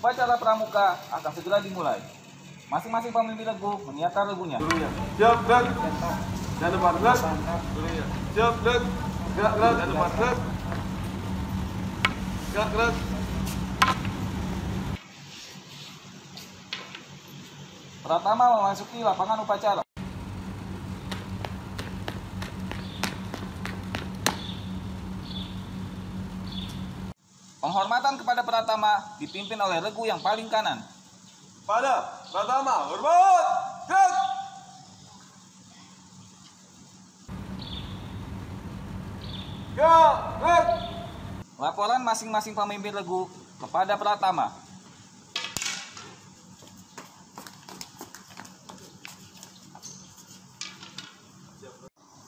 Upacara pramuka akan segera dimulai. Masing-masing pemimpin regu menyiapkan regunya. Siap, gerak. Dan depan, gerak. Siap, gerak. Gerak, gerak. Dan depan, gerak. Gerak, gerak. Pratama memasuki lapangan upacara. Penghormatan kepada Pratama dipimpin oleh regu yang paling kanan. Pada Pratama, hormat, gerak. Gerak, gerak. Laporan masing-masing pemimpin regu kepada Pratama.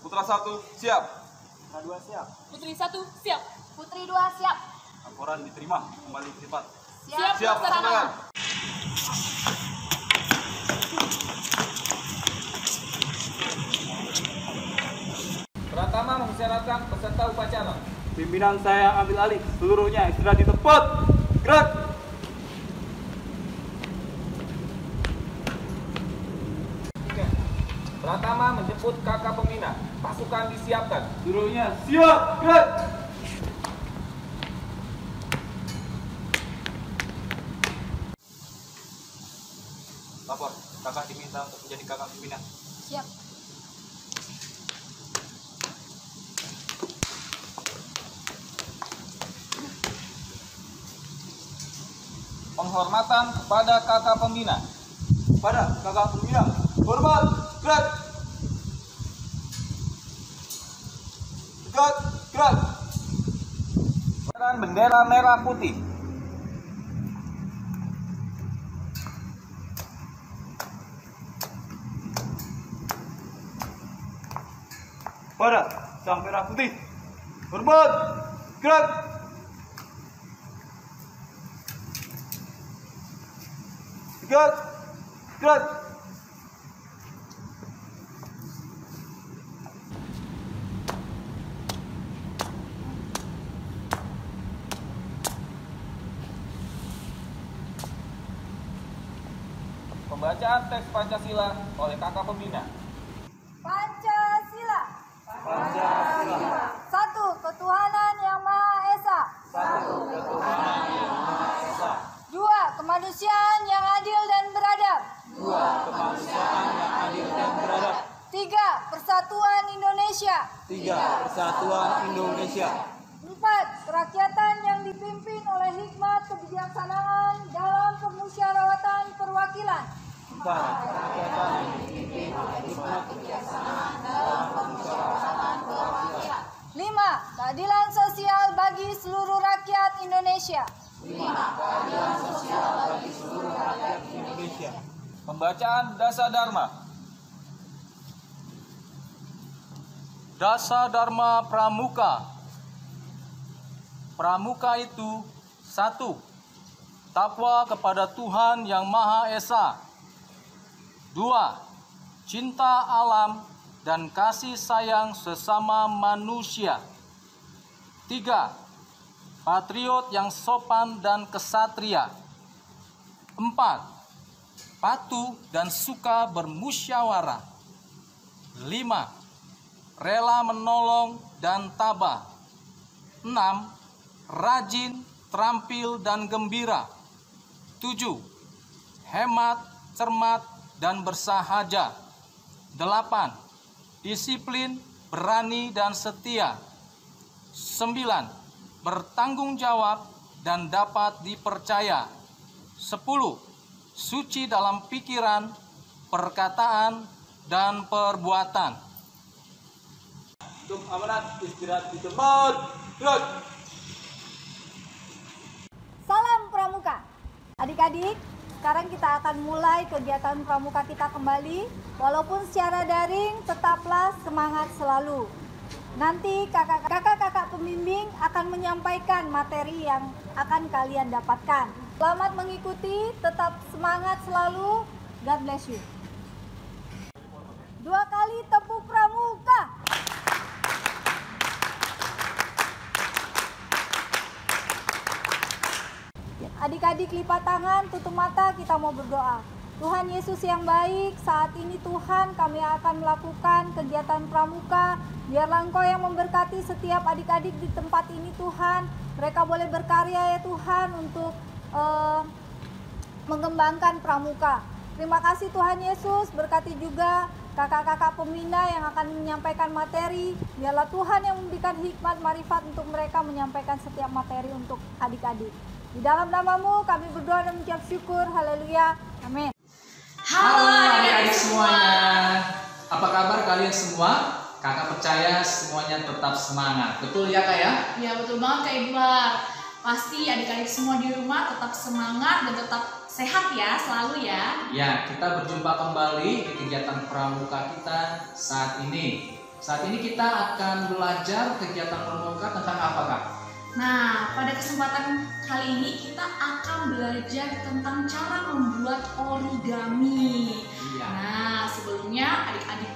Putra 1, siap. Putra 2 siap. Putri 1 siap. Putri 2 siap. Laporan diterima, kembali ke tempat. Siap, Siap, laksanakan. Pratama mengisyaratkan peserta upacara. Pimpinan saya ambil alih, seluruhnya istirahat di tempat. Gerak. Pratama menjemput kakak pembina. Pasukan disiapkan. Seluruhnya siap. Gerak. Lapor, kakak diminta untuk menjadi kakak pimpinan. Siap. Penghormatan kepada kakak pembina. Pada kakak pimpinan, hormat, gerak. Gerak, gerak. Dan bendera merah putih. Pada sang merah putih. Hormat. Gerak. Gerak, gerak. Pembacaan teks Pancasila oleh kakak pembina. Pancasila. Pancasila. 1. Ketuhanan yang Maha Esa. 2. Kemanusiaan yang adil dan beradab. 3. Persatuan Indonesia. 4. Kerakyatan yang dipimpin oleh hikmat kebijaksanaan dalam permusyawaratan perwakilan. 5. Keadilan sosial bagi seluruh rakyat Indonesia. Pembacaan Dasa Dharma. Dasa Dharma Pramuka. Pramuka itu 1. Takwa kepada Tuhan Yang Maha Esa. 2. Cinta alam dan kasih sayang sesama manusia. 3. Patriot yang sopan dan kesatria. 4. Patuh dan suka bermusyawarah. 5. Rela menolong dan tabah. 6. Rajin, terampil dan gembira. 7. Hemat, cermat dan bersahaja. 8. Disiplin, berani dan setia. 9. Bertanggung jawab dan dapat dipercaya. 10. Suci dalam pikiran, perkataan, dan perbuatan. Untuk amanat, istirahat di tempat. Gerak. Salam Pramuka. Adik-adik, sekarang kita akan mulai kegiatan Pramuka kita kembali. Walaupun secara daring, tetaplah semangat selalu. Nanti kakak-kakak pembimbing akan menyampaikan materi yang akan kalian dapatkan. Selamat mengikuti, tetap semangat selalu. God bless you. 2 kali tepuk Pramuka. Adik-adik lipat tangan, tutup mata, kita mau berdoa. Tuhan Yesus yang baik, saat ini Tuhan kami akan melakukan kegiatan pramuka. Biarlah Engkau yang memberkati setiap adik-adik di tempat ini Tuhan. Mereka boleh berkarya ya Tuhan untuk mengembangkan pramuka. Terima kasih Tuhan Yesus, berkati juga kakak-kakak pembina yang akan menyampaikan materi. Biarlah Tuhan yang memberikan hikmat marifat untuk mereka menyampaikan setiap materi untuk adik-adik. Di dalam namamu kami berdoa dan mengucap syukur. Haleluya. Amin. Halo adik-adik semuanya. Apa kabar kalian semua? Kakak percaya semuanya tetap semangat. Betul ya Kak ya? Ya betul banget Kak Edward. Pasti adik-adik semua di rumah tetap semangat dan tetap sehat ya selalu ya. Ya, kita berjumpa kembali di kegiatan pramuka kita saat ini. Saat ini kita akan belajar kegiatan pramuka tentang apa Kak? Nah, pada kesempatan kali ini kita akan belajar tentang cara membuat origami. Iya. Nah, sebelumnya adik-adik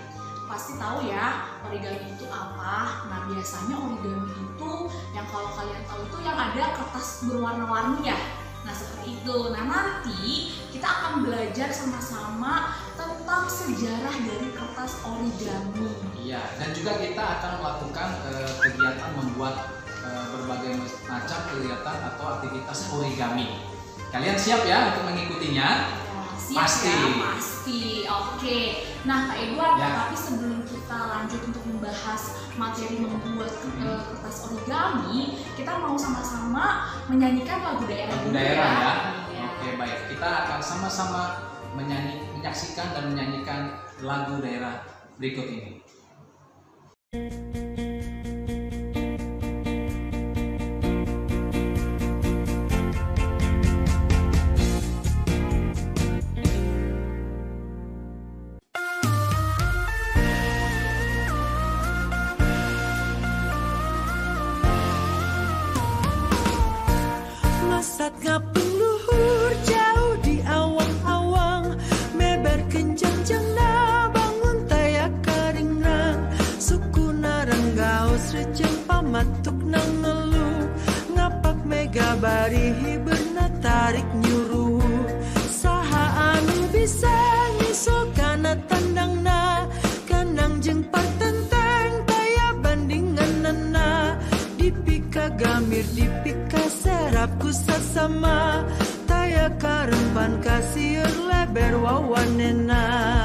pasti tahu ya origami itu apa. Nah, biasanya origami itu yang kalau kalian tahu itu yang ada kertas berwarna-warni ya. Nah, seperti itu. Nah, nanti kita akan belajar sama-sama tentang sejarah dari kertas origami. Iya, dan juga kita akan melakukan kegiatan membuat berbagai macam kegiatan atau aktivitas origami. Kalian siap ya untuk mengikutinya? Siap pasti. Ya, pasti. Oke. Nah, Kak Edward, Ya. tapi sebelum kita lanjut untuk membahas materi membuat kertas origami, kita mau sama-sama menyanyikan lagu daerah Lagu dulu daerah ya. Iya. Oke, baik. Kita akan sama-sama menyaksikan dan menyanyikan lagu daerah berikut ini. Masat ngapung luhur jauh di awang-awang, meber kencang na bangun tayak karingrang, suku narenggaus receng pamatuk nang ngelu, ngapak mega barihi berna tarik nyuruh, saha anu bisa nyusul kana tandang na, kanang jeng partenteng taya bandingan nana, dipika gamir dipika serapku sasama, taya karempan kasir leber wawanena,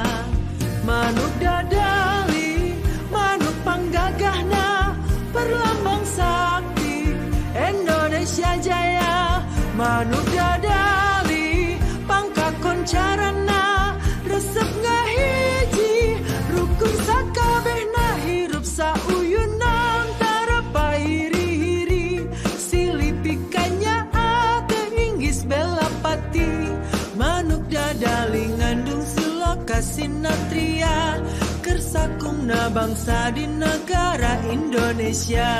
manuk dadali manuk panggagahna, perlambang sakti Indonesia Jaya, manuk dadali pangkakon carana, resep ngahiji rukun sakabehna hirup sauyunan tarapa hiri-hiri, silipikanya ate inggis belapati, manuk dadali ngandung suloka sinatria, kersakumna bangsa di negara Indonesia.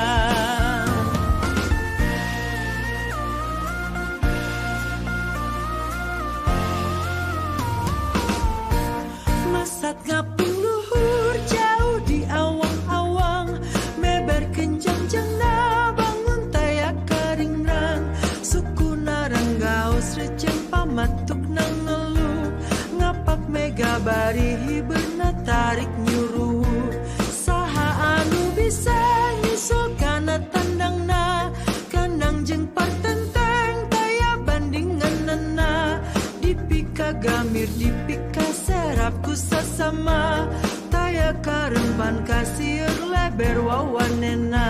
Masat ngapung luhur jauh di awang-awang, meber kencang na bangun tayak karingrang, suku narenggaus receng pamatuk nang ngelu, ngapak mega barihi berna tarik nyuruh, saha anu bisa nyusul kana tandang na, kanang jeng partenteng taya bandingan nana, dipika gamir dipika serapku sasama, taya karempan kasir leber wawanena,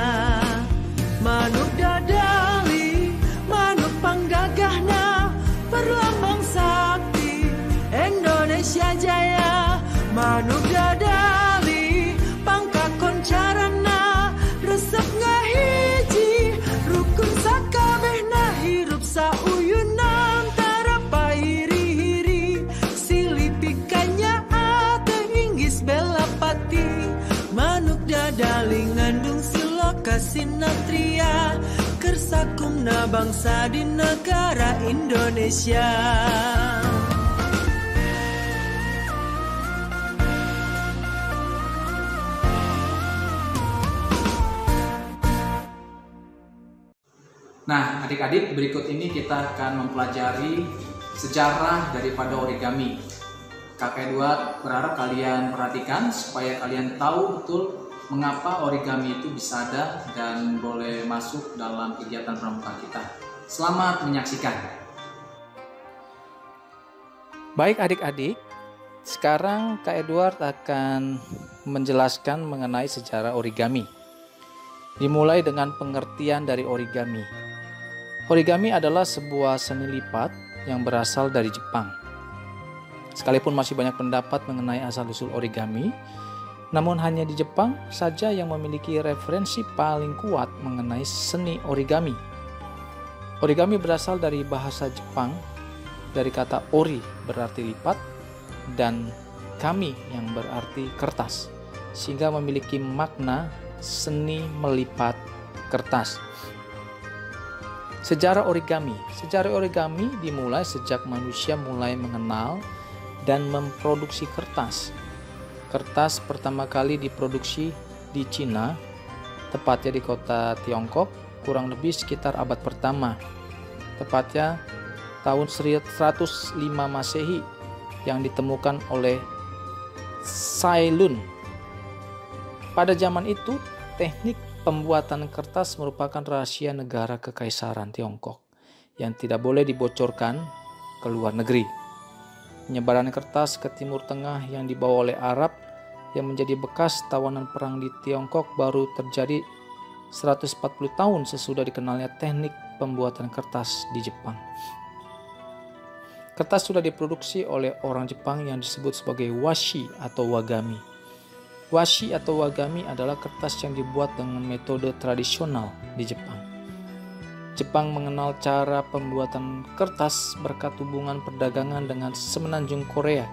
manuk dadali manuk panggagahna, perlambang sakti Indonesia Jaya, manuk dadali pangkakon carana, resep ngahiji rukun sakabehna hirup sauyunan tarapa hiri-hiri, silipikanya ate inggis belapati, manuk dadali ngandung suloka sinatria, kersakumna bangsa di negara Indonesia. Nah, adik-adik, berikut ini kita akan mempelajari sejarah daripada origami. Kakak Edward berharap kalian perhatikan supaya kalian tahu betul mengapa origami itu bisa ada dan boleh masuk dalam kegiatan pramuka kita. Selamat menyaksikan. Baik adik-adik, sekarang Kak Edward akan menjelaskan mengenai sejarah origami. Dimulai dengan pengertian dari origami. Origami adalah sebuah seni lipat yang berasal dari Jepang. Sekalipun masih banyak pendapat mengenai asal-usul origami, namun hanya di Jepang saja yang memiliki referensi paling kuat mengenai seni origami. Origami berasal dari bahasa Jepang, dari kata ori berarti lipat, dan kami yang berarti kertas, sehingga memiliki makna seni melipat kertas. Sejarah origami. Sejarah origami dimulai sejak manusia mulai mengenal dan memproduksi kertas. Kertas pertama kali diproduksi di Cina, tepatnya di kota Tiongkok, kurang lebih sekitar abad pertama. Tepatnya tahun 105 Masehi yang ditemukan oleh Cai Lun. Pada zaman itu, teknik pembuatan kertas merupakan rahasia negara Kekaisaran Tiongkok yang tidak boleh dibocorkan ke luar negeri. Penyebaran kertas ke Timur Tengah yang dibawa oleh Arab yang menjadi bekas tawanan perang di Tiongkok baru terjadi 140 tahun sesudah dikenalnya teknik pembuatan kertas di Jepang. Kertas sudah diproduksi oleh orang Jepang yang disebut sebagai washi atau wagami. Washi atau wagami adalah kertas yang dibuat dengan metode tradisional di Jepang. Jepang mengenal cara pembuatan kertas berkat hubungan perdagangan dengan semenanjung Korea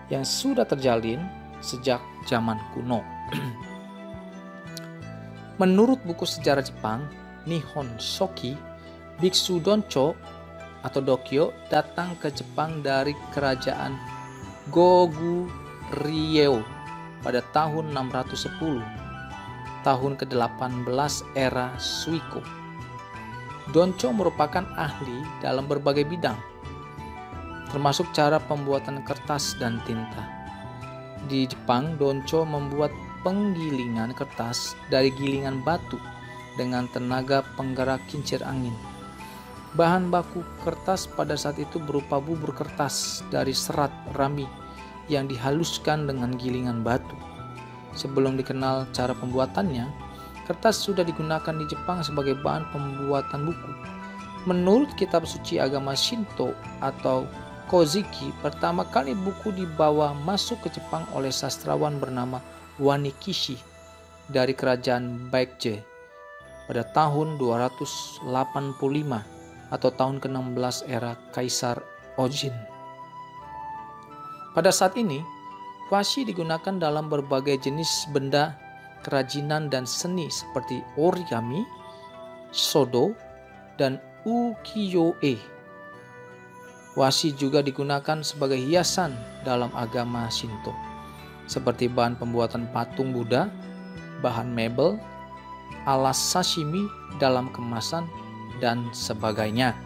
yang sudah terjalin sejak zaman kuno. Menurut buku sejarah Jepang, Nihon Shoki, Biksu Doncho atau Dokyo datang ke Jepang dari kerajaan Goguryeo pada tahun 610, tahun ke-18 era Suiko. Doncho merupakan ahli dalam berbagai bidang, termasuk cara pembuatan kertas dan tinta. Di Jepang, Doncho membuat penggilingan kertas dari gilingan batu dengan tenaga penggerak kincir angin. Bahan baku kertas pada saat itu berupa bubur kertas dari serat rami yang dihaluskan dengan gilingan batu. Sebelum dikenal cara pembuatannya, kertas sudah digunakan di Jepang sebagai bahan pembuatan buku. Menurut kitab suci agama Shinto atau Koziki, pertama kali buku dibawa masuk ke Jepang oleh sastrawan bernama Wanikishi dari kerajaan Baekje pada tahun 285 atau tahun ke-16 era Kaisar Ojin. Pada saat ini, washi digunakan dalam berbagai jenis benda kerajinan dan seni seperti origami, sodo, dan ukiyo-e. Washi juga digunakan sebagai hiasan dalam agama Shinto, seperti bahan pembuatan patung Buddha, bahan mebel, alas sashimi dalam kemasan, dan sebagainya.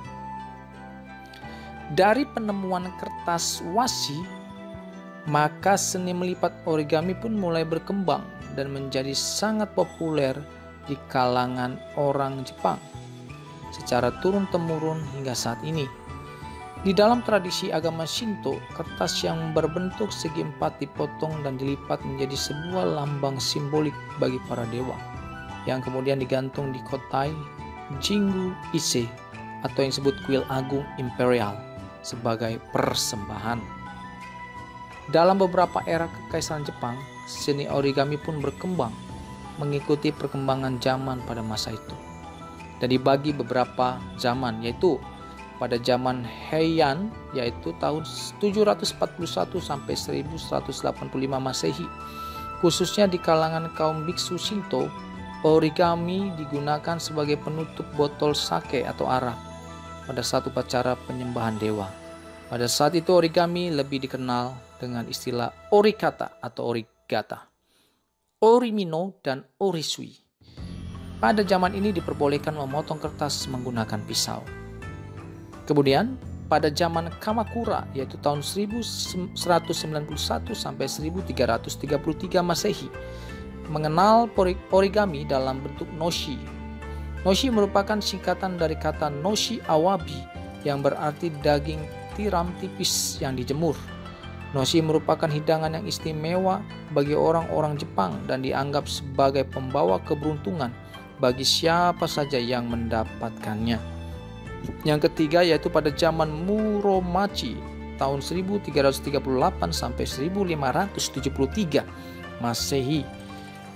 Dari penemuan kertas washi, maka seni melipat origami pun mulai berkembang dan menjadi sangat populer di kalangan orang Jepang secara turun-temurun hingga saat ini. Di dalam tradisi agama Shinto, kertas yang berbentuk segi empat dipotong dan dilipat menjadi sebuah lambang simbolik bagi para dewa yang kemudian digantung di kotai Jingu Ise atau yang disebut kuil agung imperial sebagai persembahan. Dalam beberapa era kekaisaran Jepang, seni origami pun berkembang mengikuti perkembangan zaman pada masa itu. Dan dibagi beberapa zaman, yaitu pada zaman Heian, yaitu tahun 741 sampai 1185 Masehi. Khususnya di kalangan kaum biksu Shinto, origami digunakan sebagai penutup botol sake atau arak pada saat upacara penyembahan dewa. Pada saat itu origami lebih dikenal dengan istilah orikata atau origata, orimino, dan orisui. pada zaman ini diperbolehkan memotong kertas menggunakan pisau. Kemudian pada zaman Kamakura, yaitu tahun 1191 sampai 1333 Masehi, mengenal origami dalam bentuk noshi. Noshi merupakan singkatan dari kata noshi awabi yang berarti daging tiram tipis yang dijemur. Noshi merupakan hidangan yang istimewa bagi orang-orang Jepang dan dianggap sebagai pembawa keberuntungan bagi siapa saja yang mendapatkannya. Yang ketiga yaitu pada zaman Muromachi tahun 1338 sampai 1573 Masehi.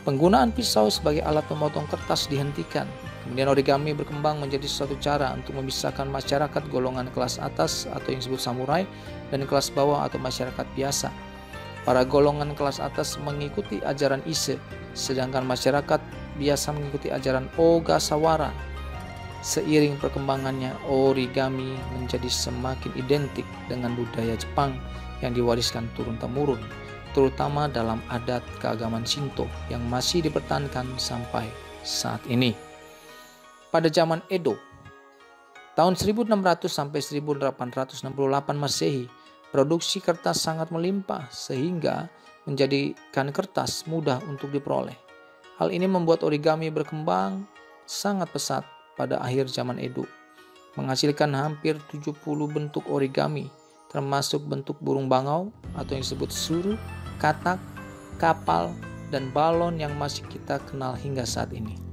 Penggunaan pisau sebagai alat memotong kertas dihentikan. Kemudian origami berkembang menjadi suatu cara untuk memisahkan masyarakat golongan kelas atas atau yang disebut samurai dan kelas bawah atau masyarakat biasa. Para golongan kelas atas mengikuti ajaran Ise, sedangkan masyarakat biasa mengikuti ajaran Ogasawara. Seiring perkembangannya, origami menjadi semakin identik dengan budaya Jepang yang diwariskan turun-temurun, terutama dalam adat keagamaan Shinto yang masih dipertahankan sampai saat ini. Pada zaman Edo, tahun 1600 sampai 1868 Masehi, produksi kertas sangat melimpah sehingga menjadikan kertas mudah untuk diperoleh. Hal ini membuat origami berkembang sangat pesat pada akhir zaman Edo, menghasilkan hampir 70 bentuk origami, termasuk bentuk burung bangau atau yang disebut suru, katak, kapal, dan balon yang masih kita kenal hingga saat ini.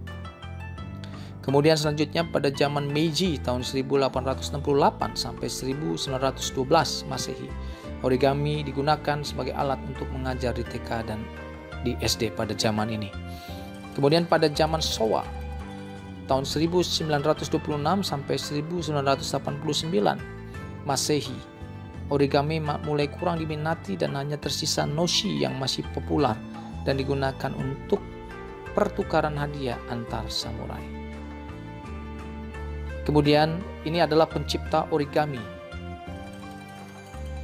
Kemudian selanjutnya pada zaman Meiji tahun 1868 sampai 1912 Masehi, origami digunakan sebagai alat untuk mengajar di TK dan di SD pada zaman ini. Kemudian pada zaman Showa tahun 1926 sampai 1989 Masehi, origami mulai kurang diminati dan hanya tersisa noshi yang masih populer dan digunakan untuk pertukaran hadiah antar samurai. Kemudian ini adalah pencipta origami.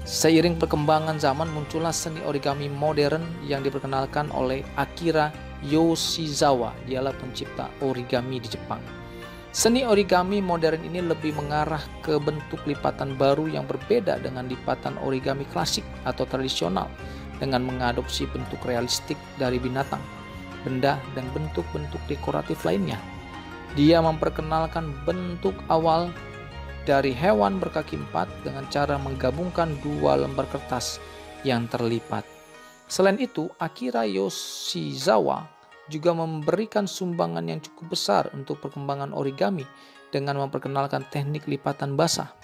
Seiring perkembangan zaman muncullah seni origami modern yang diperkenalkan oleh Akira Yoshizawa. Dialah pencipta origami di Jepang. Seni origami modern ini lebih mengarah ke bentuk lipatan baru yang berbeda dengan lipatan origami klasik atau tradisional, dengan mengadopsi bentuk realistik dari binatang, benda, dan bentuk-bentuk dekoratif lainnya. Dia memperkenalkan bentuk awal dari hewan berkaki empat dengan cara menggabungkan dua lembar kertas yang terlipat. Selain itu, Akira Yoshizawa juga memberikan sumbangan yang cukup besar untuk perkembangan origami dengan memperkenalkan teknik lipatan basah.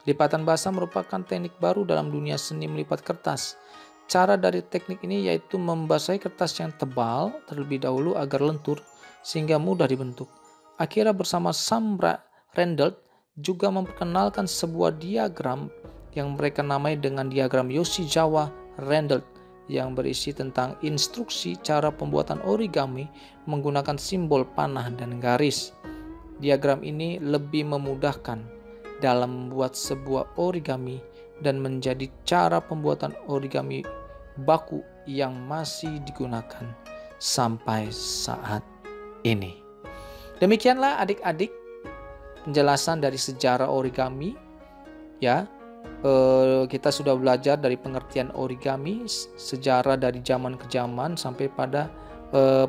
Lipatan basah merupakan teknik baru dalam dunia seni melipat kertas. Cara dari teknik ini yaitu membasahi kertas yang tebal terlebih dahulu agar lentur sehingga mudah dibentuk. Akira bersama Sam Rendelt juga memperkenalkan sebuah diagram yang mereka namai dengan diagram Yoshizawa-Rendelt yang berisi tentang instruksi cara pembuatan origami menggunakan simbol panah dan garis. Diagram ini lebih memudahkan dalam membuat sebuah origami dan menjadi cara pembuatan origami baku yang masih digunakan sampai saat ini. Demikianlah adik-adik penjelasan dari sejarah origami. Ya, kita sudah belajar dari pengertian origami, sejarah dari zaman ke zaman sampai pada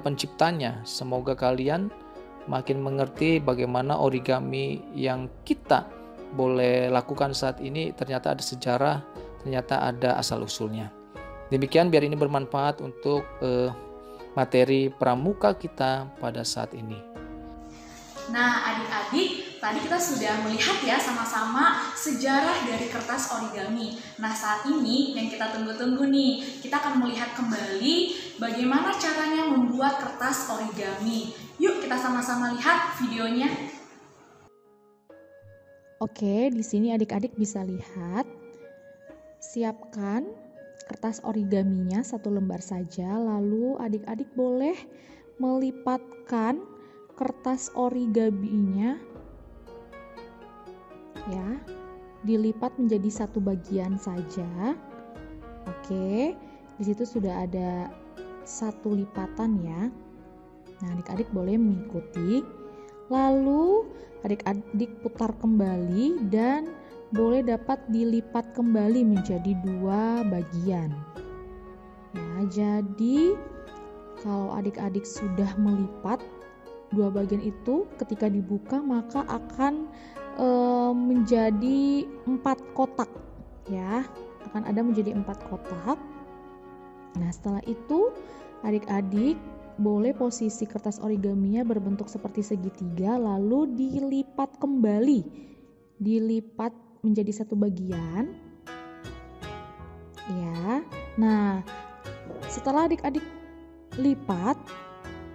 penciptanya. Semoga kalian makin mengerti bagaimana origami yang kita boleh lakukan saat ini ternyata ada sejarah, ternyata ada asal-usulnya. Demikian, biar ini bermanfaat untuk materi pramuka kita pada saat ini. Nah, adik-adik, tadi kita sudah melihat ya sama-sama sejarah dari kertas origami. Nah, saat ini yang kita tunggu-tunggu nih, kita akan melihat kembali bagaimana caranya membuat kertas origami. Yuk kita sama-sama lihat videonya. Oke, di sini adik-adik bisa lihat. Siapkan kertas origaminya satu lembar saja, lalu adik-adik boleh melipatkan kertas origaminya, ya, dilipat menjadi satu bagian saja. Oke, di situ sudah ada satu lipatan ya. Nah, adik-adik boleh mengikuti. Lalu adik-adik putar kembali dan boleh dapat dilipat kembali menjadi 2 bagian. Ya, jadi kalau adik-adik sudah melipat 2 bagian itu, ketika dibuka maka akan menjadi 4 kotak, ya. Akan ada menjadi 4 kotak. Nah, setelah itu adik-adik boleh posisi kertas origaminya berbentuk seperti segitiga, lalu dilipat kembali, dilipat menjadi 1 bagian, ya. Nah, setelah adik-adik lipat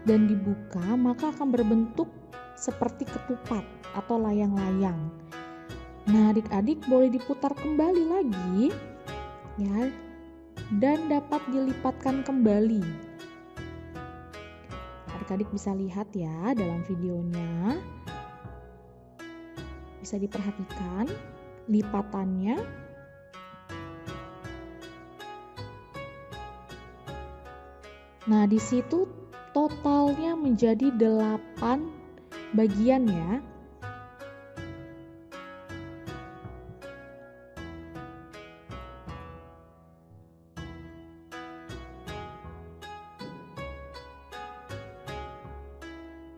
dan dibuka, maka akan berbentuk seperti ketupat atau layang-layang. Nah, adik-adik boleh diputar kembali lagi, ya, dan dapat dilipatkan kembali. Adik-adik bisa lihat ya dalam videonya, bisa diperhatikan lipatannya. Nah, di situ totalnya menjadi 8 bagian ya.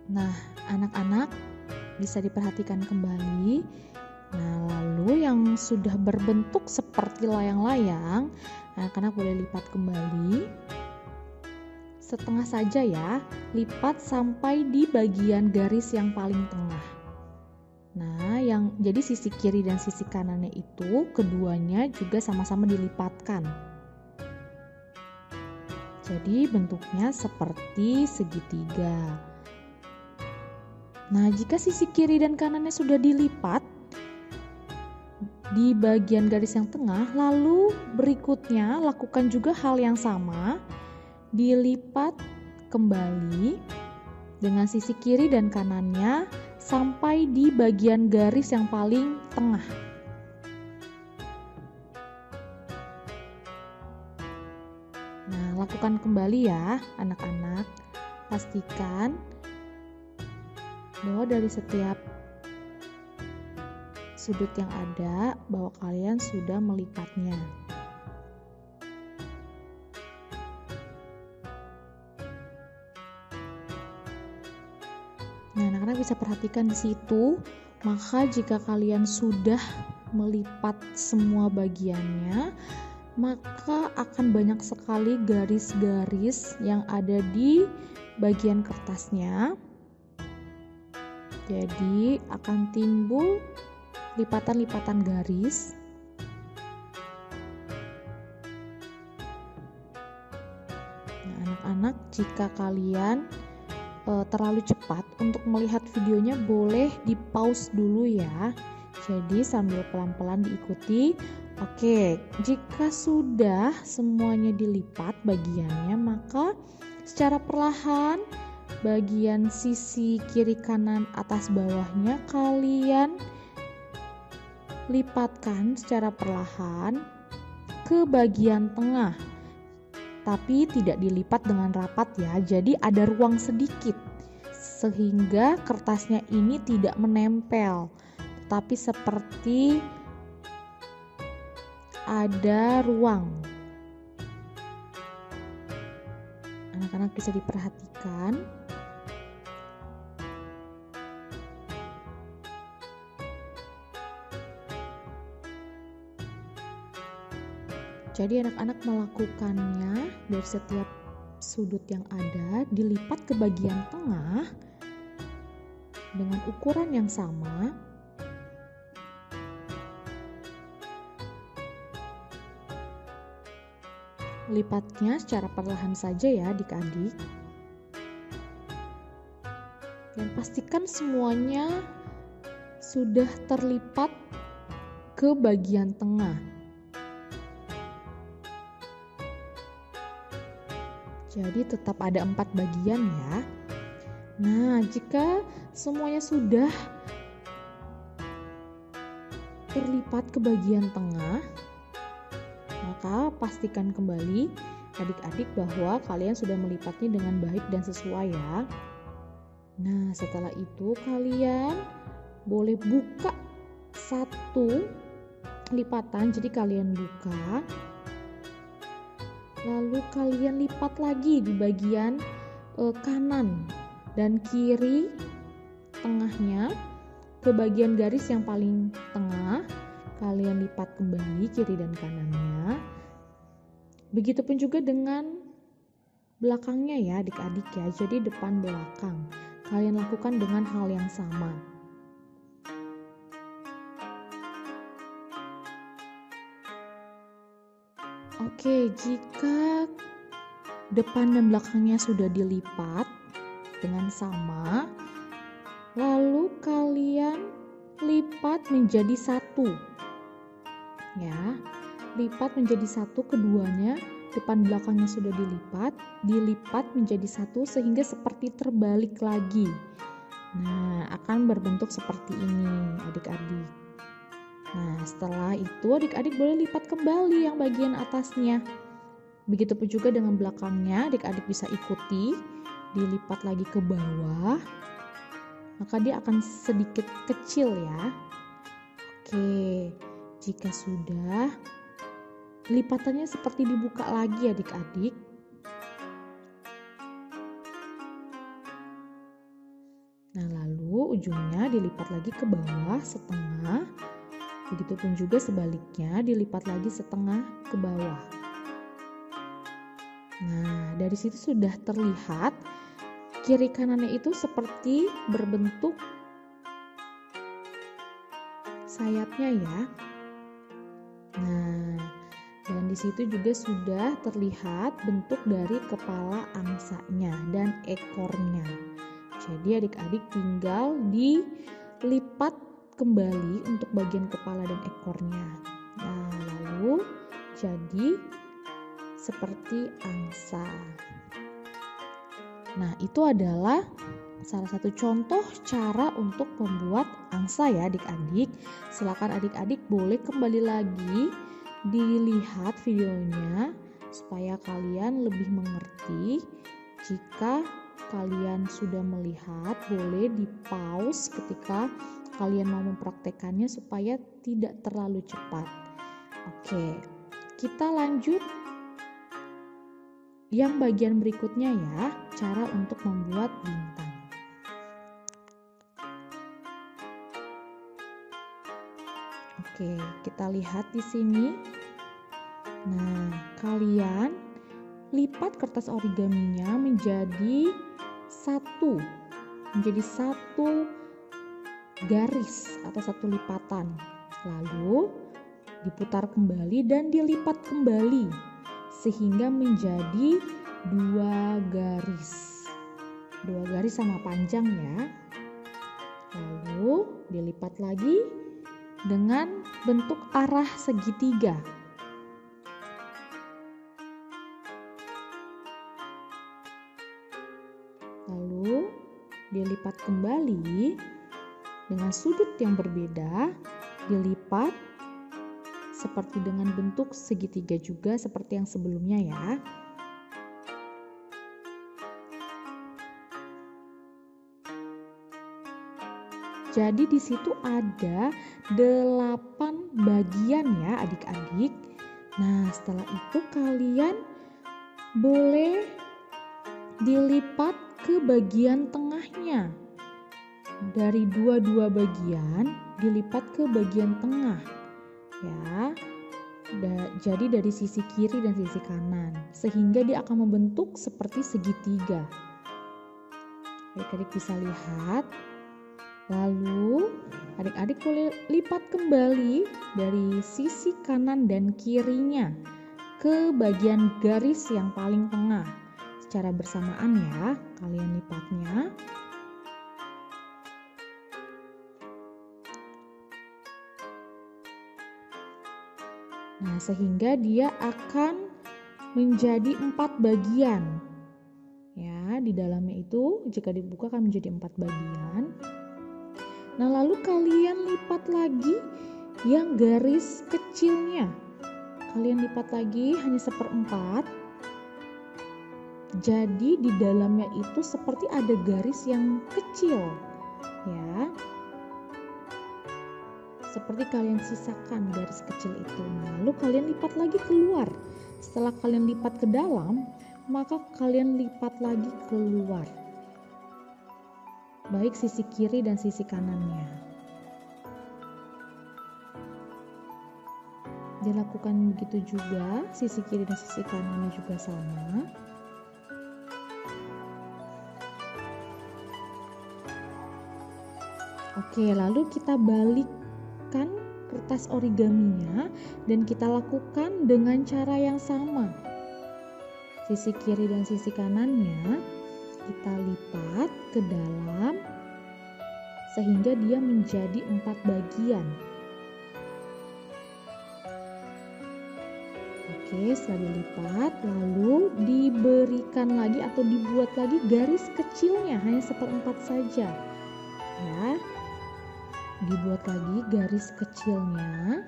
Nah, anak-anak bisa diperhatikan kembali. Nah, lalu yang sudah berbentuk seperti layang-layang, anak-anak boleh lipat kembali. Setengah saja ya, lipat sampai di bagian garis yang paling tengah. Nah, jadi sisi kiri dan sisi kanannya itu keduanya juga sama-sama dilipatkan. Jadi bentuknya seperti segitiga. Nah, jika sisi kiri dan kanannya sudah dilipat di bagian garis yang tengah, lalu berikutnya lakukan juga hal yang sama, dilipat kembali dengan sisi kiri dan kanannya sampai di bagian garis yang paling tengah. Nah, lakukan kembali ya anak-anak. Pastikan bahwa dari setiap sudut yang ada, bahwa kalian sudah melipatnya. Nah, anak-anak bisa perhatikan di situ, maka jika kalian sudah melipat semua bagiannya, maka akan banyak sekali garis-garis yang ada di bagian kertasnya. Jadi akan timbul lipatan-lipatan garis. Nah, anak-anak, jika kalian terlalu cepat untuk melihat videonya, boleh di pause dulu ya. Jadi sambil pelan-pelan diikuti. Oke, jika sudah semuanya dilipat bagiannya, maka secara perlahan bagian sisi kiri kanan atas bawahnya kalian lipatkan secara perlahan ke bagian tengah, tapi tidak dilipat dengan rapat ya. Jadi ada ruang sedikit sehingga kertasnya ini tidak menempel, tapi seperti ada ruang. Anak-anak bisa diperhatikan. Jadi anak-anak melakukannya dari setiap sudut yang ada, dilipat ke bagian tengah dengan ukuran yang sama. Lipatnya secara perlahan saja ya adik-adik. Dan pastikan semuanya sudah terlipat ke bagian tengah. Jadi tetap ada 4 bagian ya. Nah, jika semuanya sudah terlipat ke bagian tengah, maka pastikan kembali adik-adik bahwa kalian sudah melipatnya dengan baik dan sesuai ya. Nah, setelah itu kalian boleh buka satu lipatan. Jadi kalian buka, lalu kalian lipat lagi di bagian kanan dan kiri tengahnya ke bagian garis yang paling tengah. Kalian lipat kembali kiri dan kanannya. Begitupun juga dengan belakangnya ya adik-adik ya. Jadi depan belakang. Kalian lakukan dengan hal yang sama. Oke, jika depan dan belakangnya sudah dilipat dengan sama, lalu kalian lipat menjadi satu. Ya, lipat menjadi satu keduanya, depan belakangnya sudah dilipat menjadi satu sehingga seperti terbalik lagi. Nah, akan berbentuk seperti ini adik-adik. Nah, setelah itu adik-adik boleh lipat kembali yang bagian atasnya. Begitupun juga dengan belakangnya, adik-adik bisa ikuti, dilipat lagi ke bawah, maka dia akan sedikit kecil ya. Oke, jika sudah, lipatannya seperti dibuka lagi adik-adik. Nah, lalu ujungnya dilipat lagi ke bawah setengah. Begitupun juga sebaliknya, dilipat lagi setengah ke bawah. Nah, dari situ sudah terlihat kiri kanannya itu seperti berbentuk sayapnya ya. Nah, dan di situ juga sudah terlihat bentuk dari kepala angsanya dan ekornya. Jadi adik-adik tinggal dilipat kembali untuk bagian kepala dan ekornya. Nah, lalu jadi seperti angsa. Nah, itu adalah salah satu contoh cara untuk membuat angsa ya adik-adik. Silakan adik-adik boleh kembali lagi dilihat videonya supaya kalian lebih mengerti. Jika kalian sudah melihat, boleh di pause ketika kalian mau mempraktekannya supaya tidak terlalu cepat. Oke, kita lanjut yang bagian berikutnya ya, cara untuk membuat bintang. Oke, kita lihat di sini. Nah, kalian lipat kertas origaminya menjadi satu garis atau satu lipatan. Lalu diputar kembali dan dilipat kembali sehingga menjadi dua garis sama panjang ya. Lalu dilipat lagi dengan bentuk arah segitiga. Lalu dilipat kembali dengan sudut yang berbeda, dilipat seperti dengan bentuk segitiga juga seperti yang sebelumnya ya. Jadi di situ ada 8 bagian ya adik-adik. Nah, setelah itu kalian boleh dilipat ke bagian tengahnya. Dari dua bagian dilipat ke bagian tengah ya. Jadi dari sisi kiri dan sisi kanan sehingga dia akan membentuk seperti segitiga. Adik-adik bisa lihat. Lalu adik-adik boleh lipat kembali dari sisi kanan dan kirinya ke bagian garis yang paling tengah. Secara bersamaan ya, kalian lipatnya. Nah, sehingga dia akan menjadi 4 bagian. Ya, di dalamnya itu jika dibuka akan menjadi 4 bagian. Nah, lalu kalian lipat lagi yang garis kecilnya. Kalian lipat lagi hanya 1/4. Jadi di dalamnya itu seperti ada garis yang kecil, ya. Seperti kalian sisakan garis kecil itu. Lalu kalian lipat lagi keluar. Setelah kalian lipat ke dalam, maka kalian lipat lagi keluar. Baik sisi kiri dan sisi kanannya. Dilakukan begitu juga, sisi kiri dan sisi kanannya juga sama. Oke, lalu kita balikkan kertas origaminya dan kita lakukan dengan cara yang sama. Sisi kiri dan sisi kanannya kita lipat ke dalam sehingga dia menjadi 4 bagian. Oke, setelah dilipat lalu diberikan lagi atau dibuat lagi garis kecilnya hanya 1/4 saja. Ya. Dibuat lagi garis kecilnya.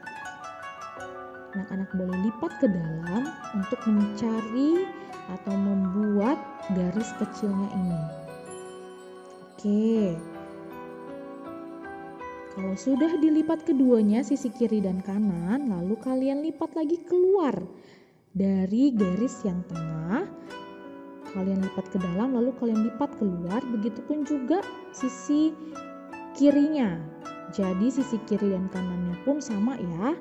Anak-anak boleh lipat ke dalam untuk mencari atau membuat garis kecilnya ini. Oke. Kalau sudah dilipat keduanya, sisi kiri dan kanan, lalu kalian lipat lagi keluar dari garis yang tengah. Kalian lipat ke dalam, lalu kalian lipat keluar. Begitupun juga sisi kirinya. Jadi sisi kiri dan kanannya pun sama ya.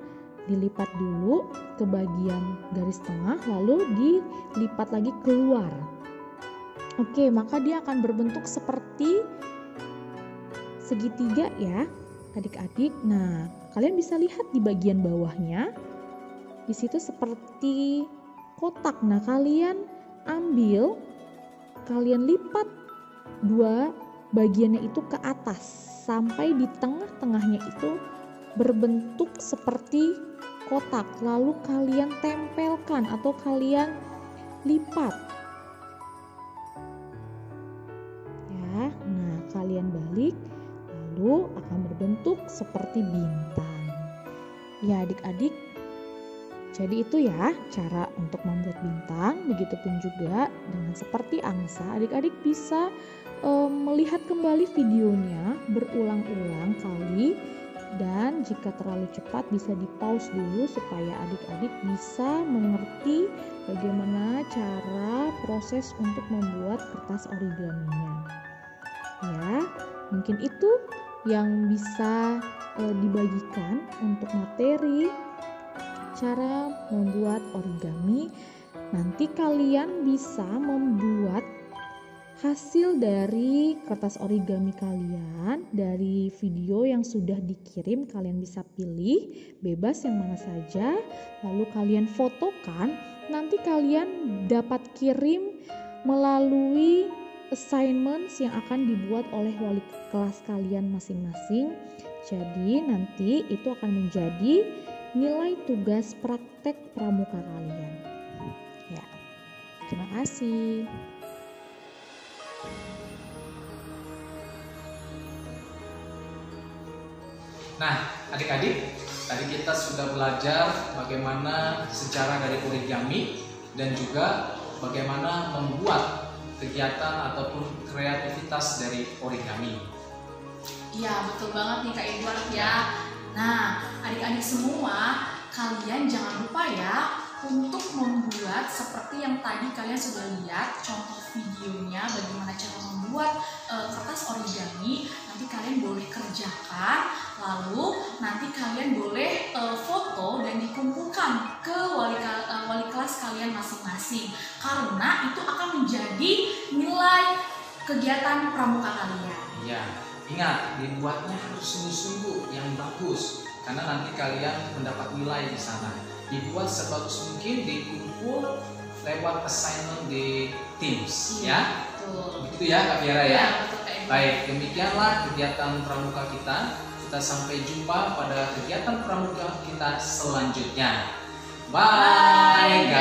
Dilipat dulu ke bagian garis tengah, lalu dilipat lagi keluar. Oke, maka dia akan berbentuk seperti segitiga ya adik-adik. Nah, kalian bisa lihat di bagian bawahnya, di situ seperti kotak. Nah, kalian ambil, kalian lipat dua bagiannya itu ke atas sampai di tengah-tengahnya itu berbentuk seperti kotak, lalu kalian tempelkan atau kalian lipat ya. Nah, kalian balik lalu akan berbentuk seperti bintang ya adik-adik. Jadi itu ya cara untuk membuat bintang. Begitupun juga dengan seperti angsa, adik-adik bisa melihat kembali videonya berulang-ulang kali. Dan jika terlalu cepat bisa di pause dulu supaya adik-adik bisa mengerti bagaimana cara proses untuk membuat kertas origaminya. Ya, mungkin itu yang bisa dibagikan untuk materi cara membuat origami. Nanti kalian bisa membuat hasil dari kertas origami kalian dari video yang sudah dikirim. Kalian bisa pilih bebas yang mana saja, lalu kalian fotokan. Nanti kalian dapat kirim melalui assignments yang akan dibuat oleh wali kelas kalian masing-masing. Jadi nanti itu akan menjadi nilai tugas praktek pramuka kalian. Ya, terima kasih. Nah, adik-adik, tadi kita sudah belajar bagaimana sejarah dari origami dan juga bagaimana membuat kegiatan ataupun kreativitas dari origami. Iya, betul banget nih Kak Edward ya. Nah, adik-adik semua, kalian jangan lupa ya untuk membuat seperti yang tadi kalian sudah lihat contoh videonya bagaimana cara membuat kertas origami. Nanti kalian boleh kerjakan, lalu nanti kalian boleh foto dan dikumpulkan ke wali kelas kalian masing-masing, karena itu akan menjadi nilai kegiatan pramuka kalian. Iya, ingat dibuatnya harus sungguh-sungguh yang bagus, karena nanti kalian mendapat nilai di sana. Dibuat sebagus mungkin, dikumpul lewat assignment di Teams, ya. Betul. Begitu ya Kak Fiera ya. Betul, Kak Edward. Baik, demikianlah kegiatan pramuka kita. Kita sampai jumpa pada kegiatan pramuka kita selanjutnya. Bye guys.